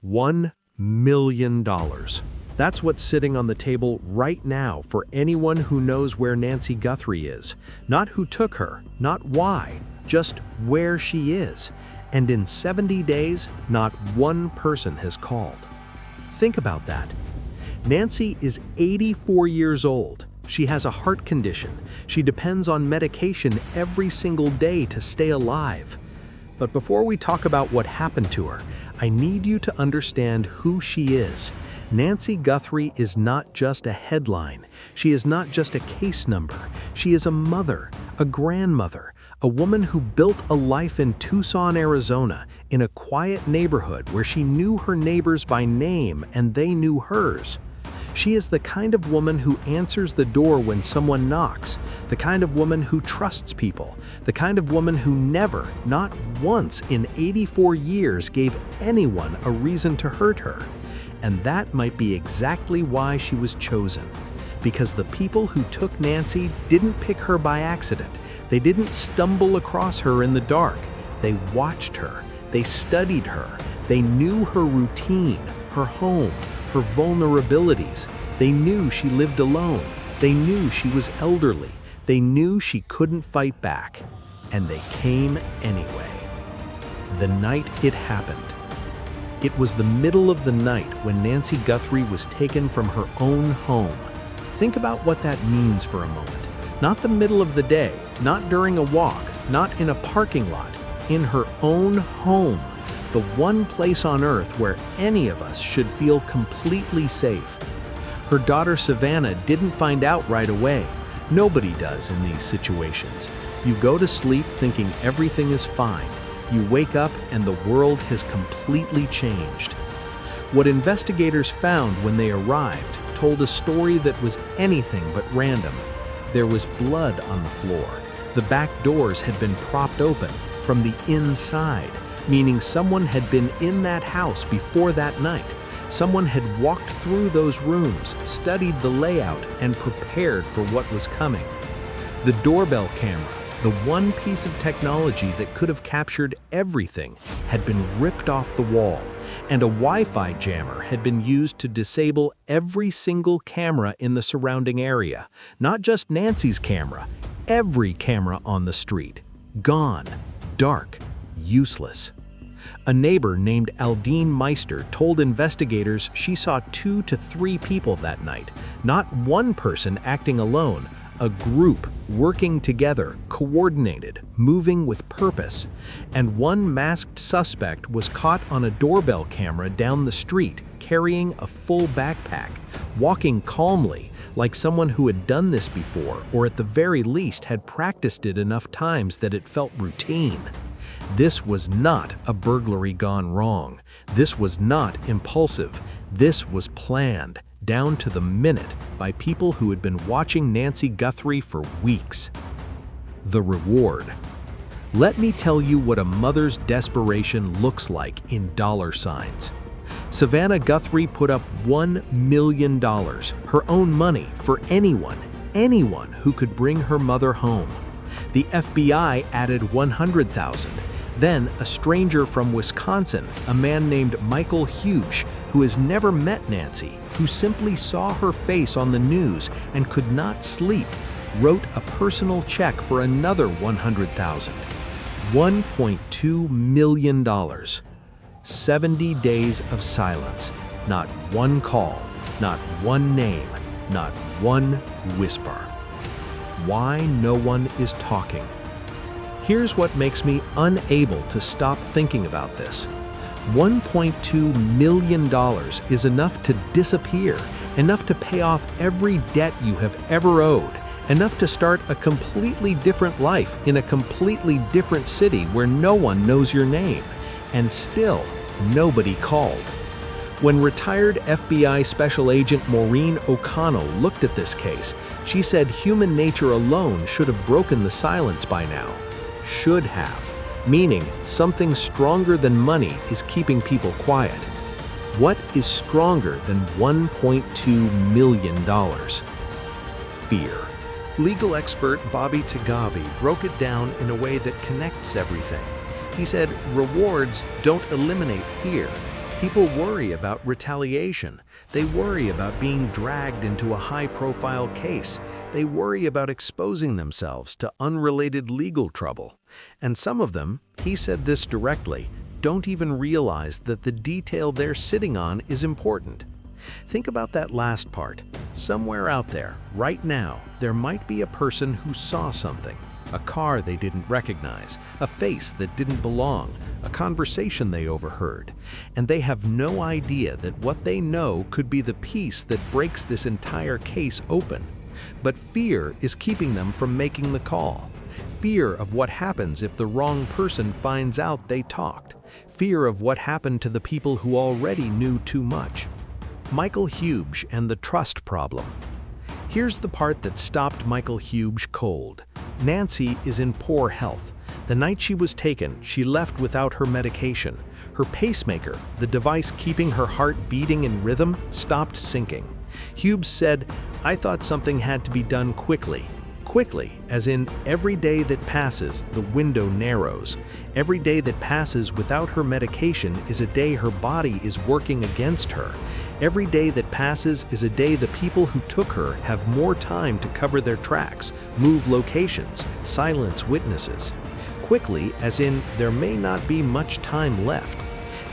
$1 million. That's what's sitting on the table right now for anyone who knows where Nancy Guthrie is. Not who took her, not why, just where she is. And in 70 days, not one person has called. Think about that. Nancy is 84 years old. She has a heart condition. She depends on medication every single day to stay alive. But before we talk about what happened to her, I need you to understand who she is. Nancy Guthrie is not just a headline. She is not just a case number. She is a mother, a grandmother, a woman who built a life in Tucson, Arizona, in a quiet neighborhood where she knew her neighbors by name and they knew hers. She is the kind of woman who answers the door when someone knocks, the kind of woman who trusts people, the kind of woman who never, not once in 84 years, gave anyone a reason to hurt her. And that might be exactly why she was chosen. Because the people who took Nancy didn't pick her by accident. They didn't stumble across her in the dark. They watched her. They studied her. They knew her routine, her home, her vulnerabilities. They knew she lived alone. They knew she was elderly. They knew she couldn't fight back. And they came anyway. The night it happened. It was the middle of the night when Nancy Guthrie was taken from her own home. Think about what that means for a moment. Not the middle of the day, not during a walk, not in a parking lot, in her own home. The one place on earth where any of us should feel completely safe. Her daughter Savannah didn't find out right away. Nobody does in these situations. You go to sleep thinking everything is fine. You wake up and the world has completely changed. What investigators found when they arrived told a story that was anything but random. There was blood on the floor. The back doors had been propped open from the inside, meaning someone had been in that house before that night. Someone had walked through those rooms, studied the layout, and prepared for what was coming. The doorbell camera, the one piece of technology that could have captured everything, had been ripped off the wall, and a Wi-Fi jammer had been used to disable every single camera in the surrounding area. Not just Nancy's camera, every camera on the street. Gone, dark, useless. A neighbor named Aldine Meister told investigators she saw 2 to 3 people that night, not one person acting alone, a group working together, coordinated, moving with purpose. And one masked suspect was caught on a doorbell camera down the street, carrying a full backpack, walking calmly, like someone who had done this before, or at the very least had practiced it enough times that it felt routine. This was not a burglary gone wrong. This was not impulsive. This was planned, down to the minute, by people who had been watching Nancy Guthrie for weeks. The reward. Let me tell you what a mother's desperation looks like in dollar signs. Savannah Guthrie put up $1 million, her own money, for anyone who could bring her mother home. The FBI added $100,000. Then a stranger from Wisconsin, a man named Michael Hupy, who has never met Nancy, who simply saw her face on the news and could not sleep, wrote a personal check for another $100,000. $1.2 million. 70 days of silence. Not one call, not one name, not one whisper. Why no one is talking? Here's what makes me unable to stop thinking about this. $1.2 million is enough to disappear, enough to pay off every debt you have ever owed, enough to start a completely different life in a completely different city where no one knows your name. And still, nobody called. When retired FBI Special Agent Maureen O'Connell looked at this case, she said human nature alone should have broken the silence by now. Should have, meaning something stronger than money is keeping people quiet. What is stronger than $1.2 million? Fear. Legal expert Bobby Tagavi broke it down in a way that connects everything. He said rewards don't eliminate fear. People worry about retaliation. They worry about being dragged into a high-profile case. They worry about exposing themselves to unrelated legal trouble. And some of them, he said this directly, don't even realize that the detail they're sitting on is important. Think about that last part. Somewhere out there, right now, there might be a person who saw something. A car they didn't recognize, a face that didn't belong, a conversation they overheard, and they have no idea that what they know could be the piece that breaks this entire case open. But fear is keeping them from making the call. Fear of what happens if the wrong person finds out they talked. Fear of what happened to the people who already knew too much. Michael Hupy and the trust problem. Here's the part that stopped Michael Hupy cold. Nancy is in poor health. The night she was taken, she left without her medication. Her pacemaker, the device keeping her heart beating in rhythm, stopped syncing. Hupy said, "I thought something had to be done quickly." Quickly, as in every day that passes, the window narrows. Every day that passes without her medication is a day her body is working against her. Every day that passes is a day the people who took her have more time to cover their tracks, move locations, silence witnesses. Quickly, as in there may not be much time left.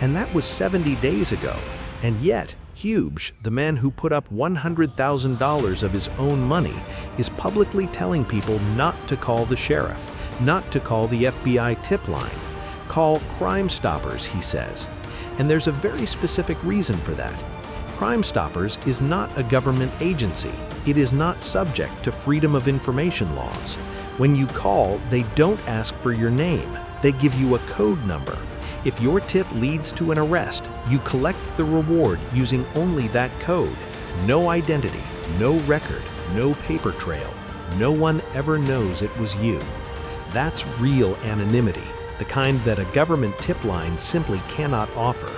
And that was 70 days ago. And yet, Hupy, the man who put up $100,000 of his own money, is publicly telling people not to call the sheriff, not to call the FBI tip line. Call Crime Stoppers, he says. And there's a very specific reason for that. Crime Stoppers is not a government agency. It is not subject to Freedom of Information laws. When you call, they don't ask for your name. They give you a code number. If your tip leads to an arrest, you collect the reward using only that code. No identity, no record, no paper trail. No one ever knows it was you. That's real anonymity, the kind that a government tip line simply cannot offer.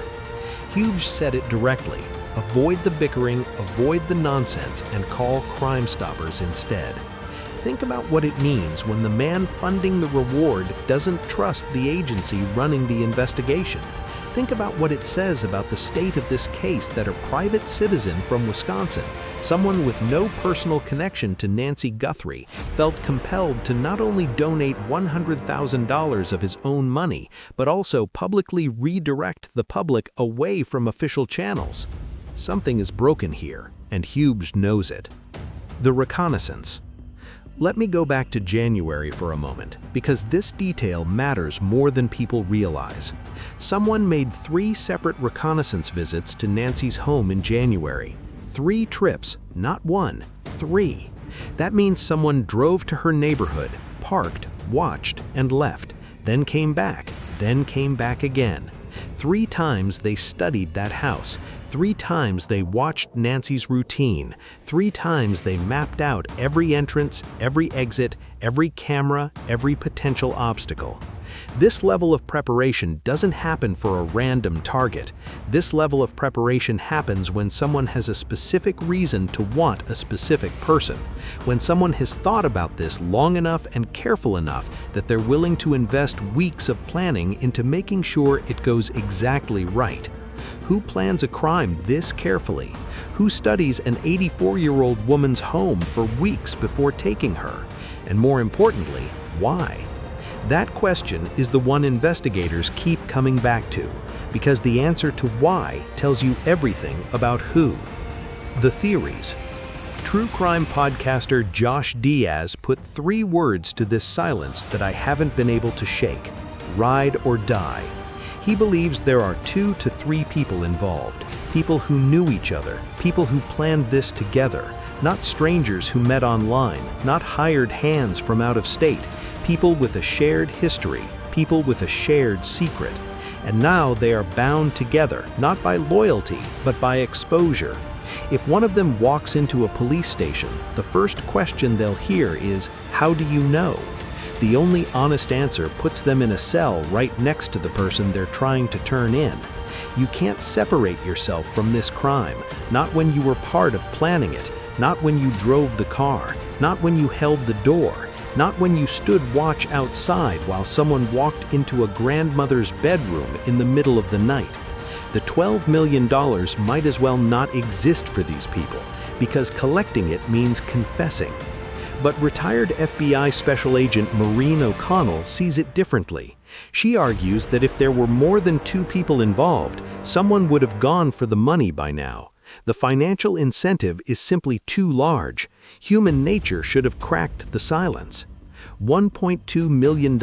Hupy said it directly. Avoid the bickering, avoid the nonsense, and call Crime Stoppers instead. Think about what it means when the man funding the reward doesn't trust the agency running the investigation. Think about what it says about the state of this case that a private citizen from Wisconsin, someone with no personal connection to Nancy Guthrie, felt compelled to not only donate $100,000 of his own money, but also publicly redirect the public away from official channels. Something is broken here, and Hupy knows it. The reconnaissance. Let me go back to January for a moment, because this detail matters more than people realize. Someone made 3 separate reconnaissance visits to Nancy's home in January. 3 trips, not 1, 3. That means someone drove to her neighborhood, parked, watched, and left, then came back again. 3 times they studied that house. 3 times they watched Nancy's routine. 3 times they mapped out every entrance, every exit, every camera, every potential obstacle. This level of preparation doesn't happen for a random target. This level of preparation happens when someone has a specific reason to want a specific person. When someone has thought about this long enough and careful enough that they're willing to invest weeks of planning into making sure it goes exactly right. Who plans a crime this carefully? Who studies an 84-year-old woman's home for weeks before taking her? And more importantly, why? That question is the one investigators keep coming back to, because the answer to why tells you everything about who. The theories. True crime podcaster Josh Diaz put 3 words to this silence that I haven't been able to shake: ride or die. He believes there are 2 to 3 people involved, people who knew each other, people who planned this together, not strangers who met online, not hired hands from out of state, people with a shared history, people with a shared secret. And now they are bound together, not by loyalty, but by exposure. If one of them walks into a police station, the first question they'll hear is, "How do you know?" The only honest answer puts them in a cell right next to the person they're trying to turn in. You can't separate yourself from this crime, not when you were part of planning it, not when you drove the car, not when you held the door, not when you stood watch outside while someone walked into a grandmother's bedroom in the middle of the night. The $12 million might as well not exist for these people, because collecting it means confessing. But retired FBI Special Agent Maureen O'Connell sees it differently. She argues that if there were more than 2 people involved, someone would have gone for the money by now. The financial incentive is simply too large. Human nature should have cracked the silence. $1.2 million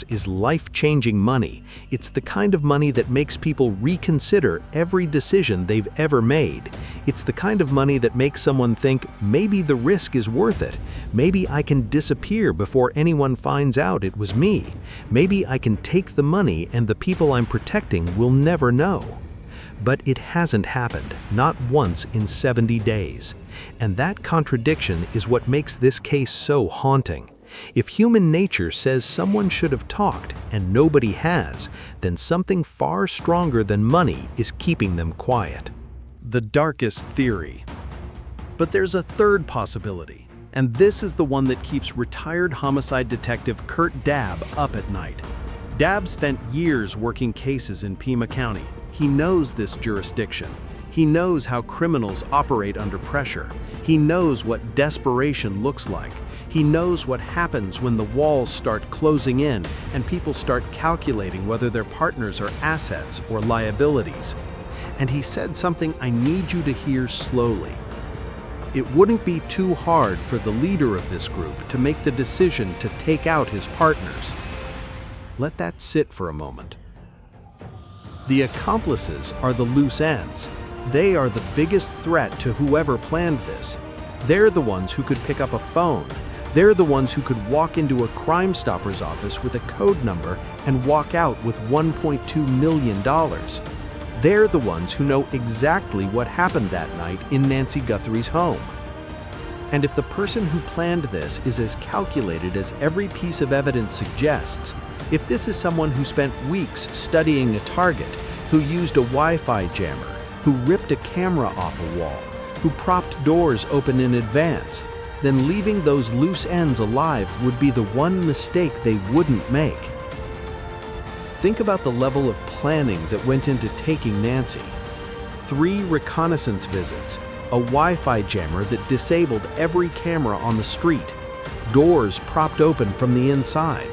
is life-changing money. It's the kind of money that makes people reconsider every decision they've ever made. It's the kind of money that makes someone think, maybe the risk is worth it. Maybe I can disappear before anyone finds out it was me. Maybe I can take the money and the people I'm protecting will never know. But it hasn't happened, not once in 70 days. And that contradiction is what makes this case so haunting. If human nature says someone should have talked and nobody has, then something far stronger than money is keeping them quiet. The darkest theory. But there's a third possibility, and this is the one that keeps retired homicide detective Kurt Dabb up at night. Dabb spent years working cases in Pima County. He knows this jurisdiction. He knows how criminals operate under pressure. He knows what desperation looks like. He knows what happens when the walls start closing in and people start calculating whether their partners are assets or liabilities. And he said something I need you to hear slowly. It wouldn't be too hard for the leader of this group to make the decision to take out his partners. Let that sit for a moment. The accomplices are the loose ends. They are the biggest threat to whoever planned this. They're the ones who could pick up a phone. They're the ones who could walk into a Crime Stoppers office with a code number and walk out with $1.2 million. They're the ones who know exactly what happened that night in Nancy Guthrie's home. And if the person who planned this is as calculated as every piece of evidence suggests, if this is someone who spent weeks studying a target, who used a Wi-Fi jammer, who ripped a camera off a wall, who propped doors open in advance, then leaving those loose ends alive would be the one mistake they wouldn't make. Think about the level of planning that went into taking Nancy. 3 reconnaissance visits, a Wi-Fi jammer that disabled every camera on the street, doors propped open from the inside,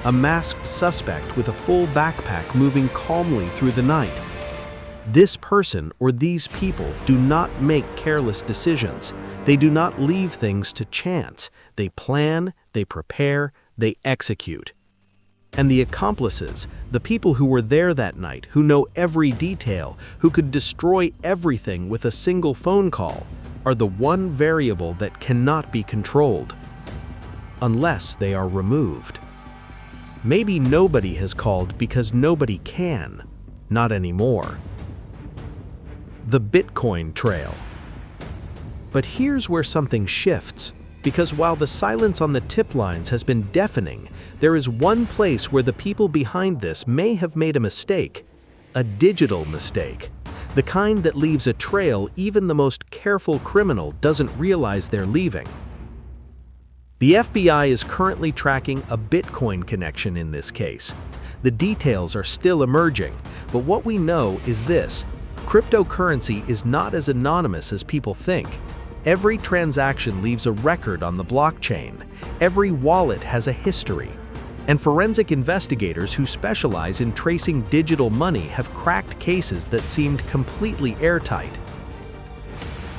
a masked suspect with a full backpack moving calmly through the night. This person or these people do not make careless decisions. They do not leave things to chance. They plan, they prepare, they execute. And the accomplices, the people who were there that night, who know every detail, who could destroy everything with a single phone call, are the one variable that cannot be controlled, unless they are removed. Maybe nobody has called because nobody can. Not anymore. The Bitcoin trail. But here's where something shifts, because while the silence on the tip lines has been deafening, there is one place where the people behind this may have made a mistake, a digital mistake, the kind that leaves a trail even the most careful criminal doesn't realize they're leaving. The FBI is currently tracking a Bitcoin connection in this case. The details are still emerging, but what we know is this: cryptocurrency is not as anonymous as people think. Every transaction leaves a record on the blockchain. Every wallet has a history. And forensic investigators who specialize in tracing digital money have cracked cases that seemed completely airtight.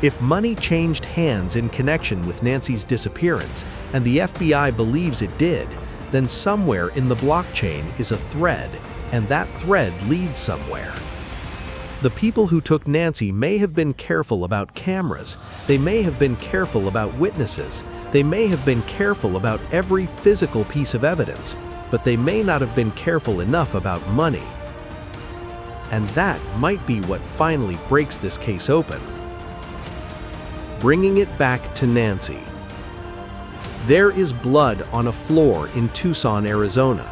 If money changed hands in connection with Nancy's disappearance, and the FBI believes it did, then somewhere in the blockchain is a thread, and that thread leads somewhere. The people who took Nancy may have been careful about cameras, they may have been careful about witnesses, they may have been careful about every physical piece of evidence, but they may not have been careful enough about money. And that might be what finally breaks this case open. Bringing it back to Nancy. There is blood on a floor in Tucson, Arizona.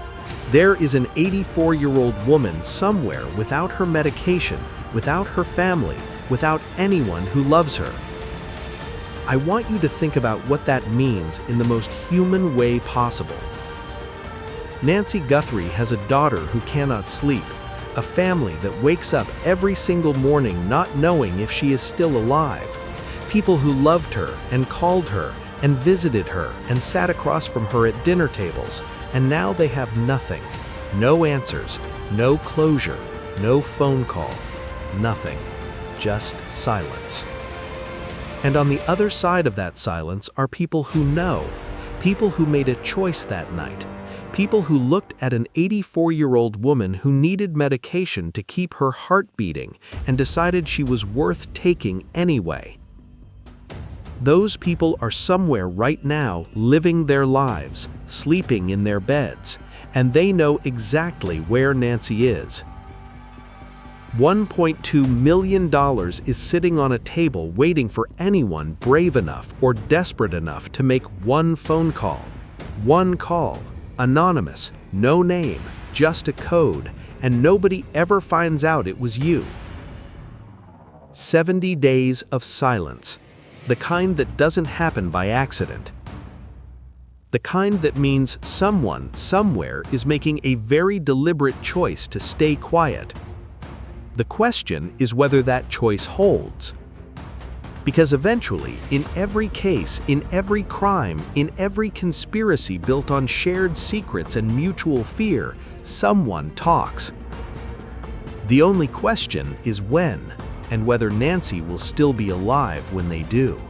There is an 84-year-old woman somewhere without her medication, without her family, without anyone who loves her. I want you to think about what that means in the most human way possible. Nancy Guthrie has a daughter who cannot sleep. A family that wakes up every single morning not knowing if she is still alive. People who loved her and called her and visited her and sat across from her at dinner tables, and now they have nothing. No answers, no closure, no phone call, nothing. Just silence. And on the other side of that silence are people who know, people who made a choice that night, people who looked at an 84-year-old woman who needed medication to keep her heart beating and decided she was worth taking anyway. Those people are somewhere right now living their lives, sleeping in their beds, and they know exactly where Nancy is. $1.2 million is sitting on a table waiting for anyone brave enough or desperate enough to make one phone call. One call. Anonymous, no name, just a code, and nobody ever finds out it was you. 70 days of silence, the kind that doesn't happen by accident. The kind that means someone, somewhere is making a very deliberate choice to stay quiet. The question is whether that choice holds. Because eventually, in every case, in every crime, in every conspiracy built on shared secrets and mutual fear, someone talks. The only question is when, and whether Nancy will still be alive when they do.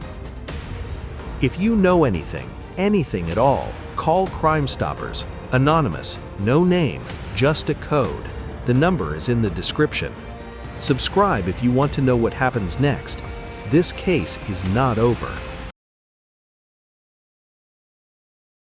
If you know anything at all, call Crime Stoppers. Anonymous, no name, just a code. The number is in the description. Subscribe if you want to know what happens next. This case is not over.